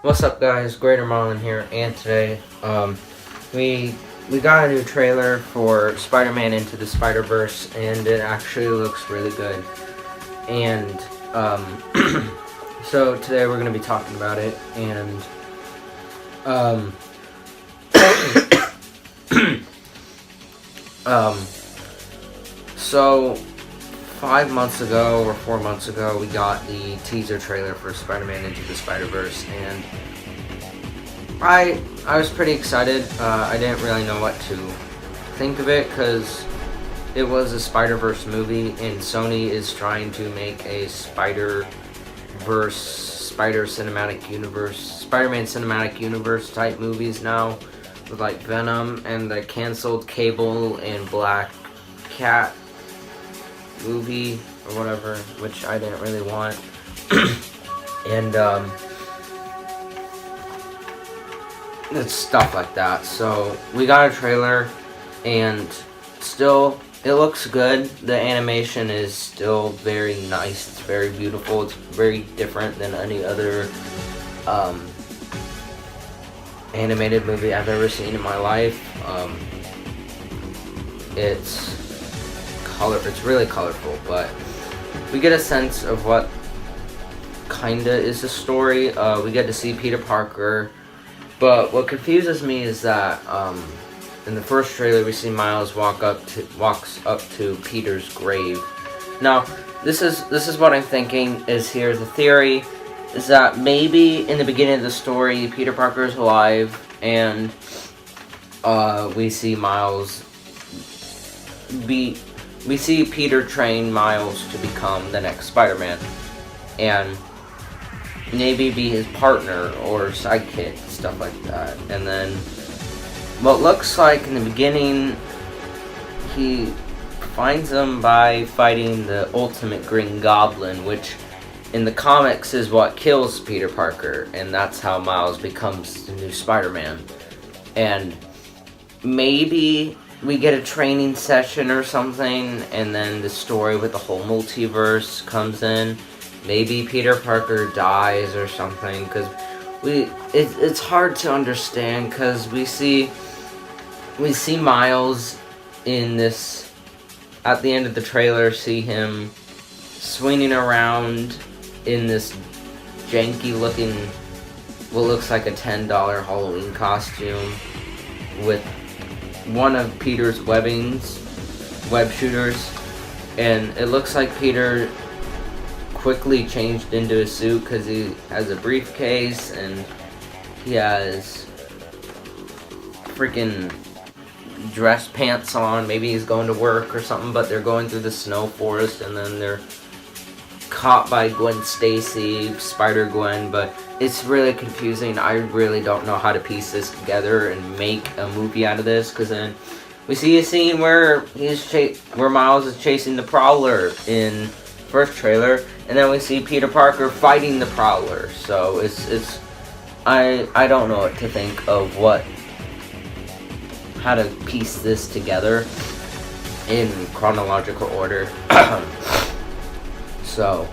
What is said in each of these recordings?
What's up, guys? Greater Marlin here, and today we got a new trailer for Spider-Man Into the Spider-Verse, and it actually looks really good. And so today we're gonna be talking about it, and so 5 months ago or 4 months ago, we got the teaser trailer for Spider-Man Into the Spider-Verse, and I was pretty excited. I didn't really know what to think of it because it was a Spider-Verse movie, and Sony is trying to make a Spider-Man Cinematic Universe type movies now, with like Venom and the canceled Cable and Black Cat movie or whatever, which I didn't really want. And it's stuff like that. So we got a trailer, and still it looks good. The animation is still very nice. It's very beautiful. It's very different than any other animated movie I've ever seen in my life. It's really colorful, but we get a sense of what kinda is the story. We get to see Peter Parker, but what confuses me is that in the first trailer we see Miles walks up to Peter's grave. Now this is what I'm thinking is here. The theory is that maybe in the beginning of the story Peter Parker is alive, and we see Peter train Miles to become the next Spider-Man, and maybe be his partner or sidekick, stuff like that. And then what looks like in the beginning, he finds him by fighting the Ultimate Green Goblin, which in the comics is what kills Peter Parker, and that's how Miles becomes the new Spider-Man. And maybe we get a training session or something, and then the story with the whole multiverse comes in. Maybe Peter Parker dies or something, because it's hard to understand, because we see Miles in this, at the end of the trailer, see him swinging around in this janky looking, what looks like a $10 Halloween costume with one of Peter's web shooters, and it looks like Peter quickly changed into a suit because he has a briefcase and he has freaking dress pants on. Maybe he's going to work or something, but they're going through the snow forest, and then they're caught by Gwen Stacy, Spider-Gwen, but it's really confusing. I really don't know how to piece this together and make a movie out of this, because then we see a scene where Miles is chasing the Prowler in first trailer, and then we see Peter Parker fighting the Prowler. So I don't know what to think of how to piece this together in chronological order. So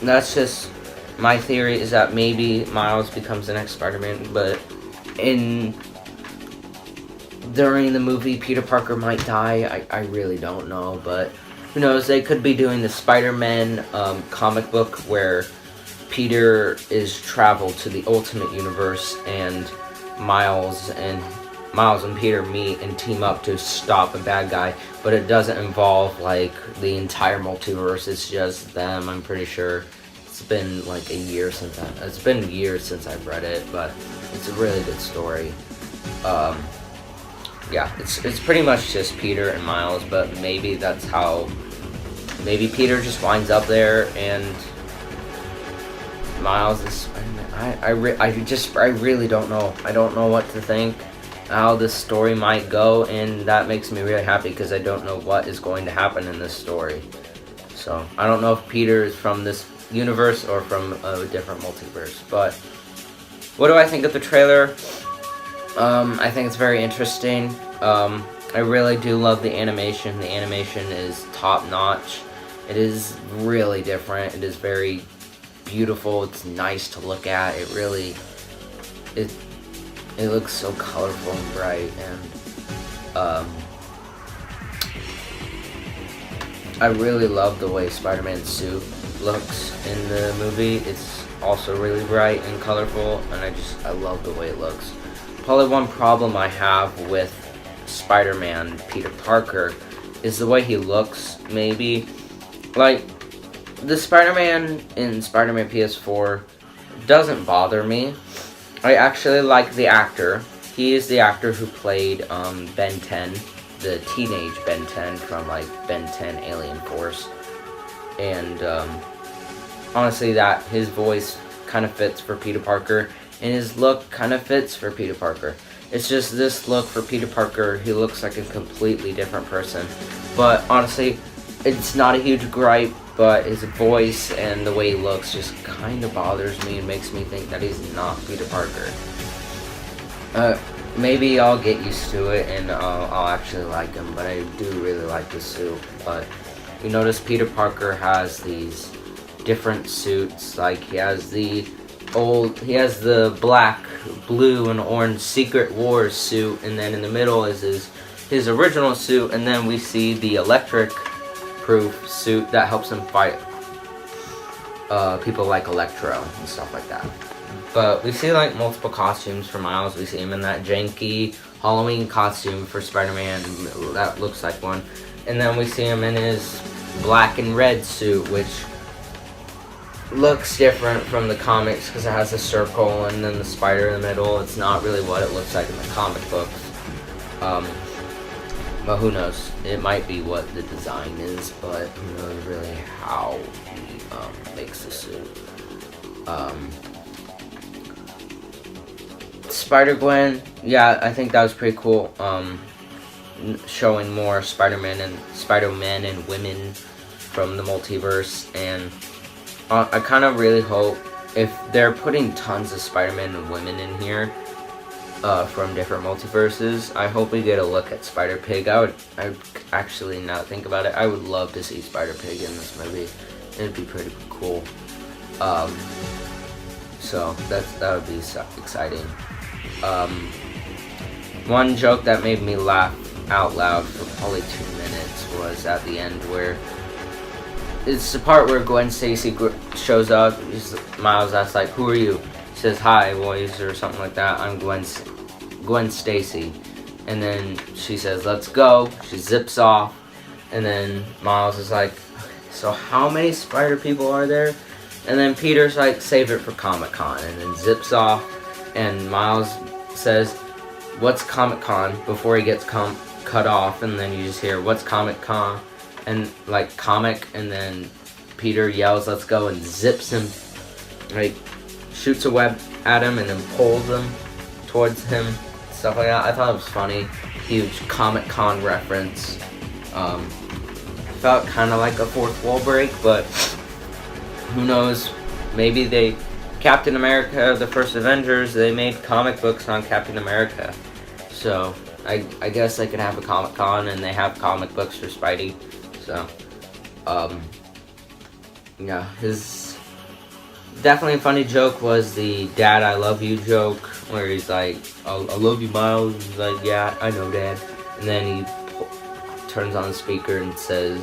that's just my theory, is that maybe Miles becomes the next Spider-Man, but during the movie Peter Parker might die. I really don't know, but who knows? They could be doing the Spider-Man comic book where Peter is traveled to the Ultimate Universe, and Miles and Peter meet and team up to stop a bad guy, but it doesn't involve like the entire multiverse. It's just them. I'm pretty sure. It's been like a year since it's been years since I've read it, but it's a really good story. Yeah, it's pretty much just Peter and Miles, but maybe that's how. Maybe Peter just winds up there and Miles is Spider-Man. I really don't know. I don't know what to think, how this story might go, and that makes me really happy because I don't know what is going to happen in this story. So I don't know if Peter is from this universe or from a different multiverse. But what do I think of the trailer? I think it's very interesting. I really do love the animation. The animation is top notch. It is really different. It is very beautiful. It's nice to look at. It really, it looks so colorful and bright, and I really love the way Spider-Man's suit looks in the movie. It's also really bright and colorful, and I love the way it looks. Probably one problem I have with Spider-Man Peter Parker is the way he looks, maybe. Like, the Spider-Man in Spider-Man PS4 doesn't bother me. I actually like the actor. He is the actor who played Ben 10, the teenage Ben 10 from like Ben 10 Alien Force. And honestly, that his voice kind of fits for Peter Parker, and his look kind of fits for Peter Parker. It's just this look for Peter Parker, he looks like a completely different person. But honestly, it's not a huge gripe, but his voice and the way he looks just kind of bothers me and makes me think that he's not Peter Parker. Maybe I'll get used to it and I'll actually like him, but I do really like the suit. But you notice Peter Parker has these different suits. Like he has the black, blue, and orange Secret Wars suit, and then in the middle is his original suit, and then we see the electric-proof suit that helps him fight people like Electro and stuff like that. But we see like multiple costumes for Miles. We see him in that janky Halloween costume for Spider-Man. That looks like one. And then we see him in his black and red suit, which looks different from the comics because it has a circle and then the spider in the middle. It's not really what it looks like in the comic books. But who knows? It might be what the design is, but who knows really how he makes the suit. Spider-Gwen, yeah, I think that was pretty cool. Showing more Spider-Man and women from the multiverse, and I kind of really hope, if they're putting tons of Spider-Man and women in here from different multiverses, I hope we get a look at Spider-Pig. I actually, now that I think about it, I would love to see Spider-Pig in this movie. It'd be pretty cool. So that would be exciting. One joke that made me laugh out loud for probably 2 minutes was at the end, where it's the part where Gwen Stacy shows up. Miles asks, like, who are you? She says, hi, boys, or something like that. I'm Gwen Stacy. And then she says, let's go. She zips off. And then Miles is like, so how many spider people are there? And then Peter's like, save it for Comic-Con. And then zips off. And Miles says, what's Comic-Con? Before he gets cut off. And then you just hear, what's Comic-Con? And like comic, and then Peter yells, let's go, and zips him, like shoots a web at him and then pulls him towards him, stuff like that. I thought it was funny. Huge Comic-Con reference. Felt kind of like a fourth wall break, but who knows? Maybe Captain America, the first Avengers, they made comic books on Captain America. So I guess they could have a Comic-Con, and they have comic books for Spidey. So, yeah, his definitely a funny joke was the Dad I love you joke, where he's like, I love you, Miles. He's like, yeah, I know, Dad. And then he turns on the speaker and says,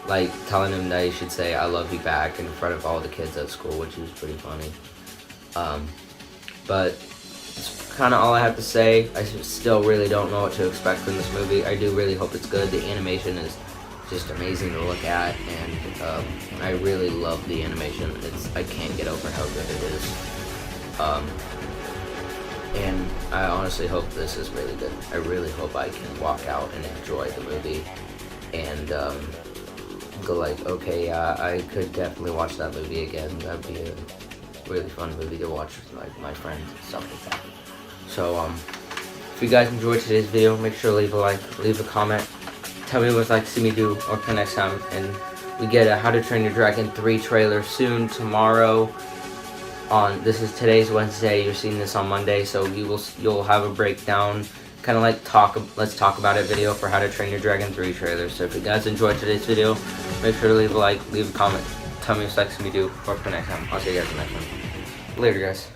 like, telling him that he should say I love you back in front of all the kids at school, which was pretty funny. But it's kind of all I have to say. I still really don't know what to expect from this movie. I do really hope it's good. The animation is just amazing to look at, and I really love the animation. I can't get over how good it is. And I honestly hope this is really good. I really hope I can walk out and enjoy the movie and go like, okay, I could definitely watch that movie again. That'd be a really fun movie to watch with my friends and stuff like that. So if you guys enjoyed today's video, make sure to leave a like, leave a comment. Tell me what you'd like to see me do or play next time. And we get a How to Train Your Dragon 3 trailer soon, tomorrow. This is today's Wednesday. You're seeing this on Monday, so you'll have a breakdown, kind of like let's talk about it video for How to Train Your Dragon 3 trailer. So if you guys enjoyed today's video, make sure to leave a like, leave a comment. tell me what sucks me do. Or for next time. I'll see you guys in the next one. Later, guys.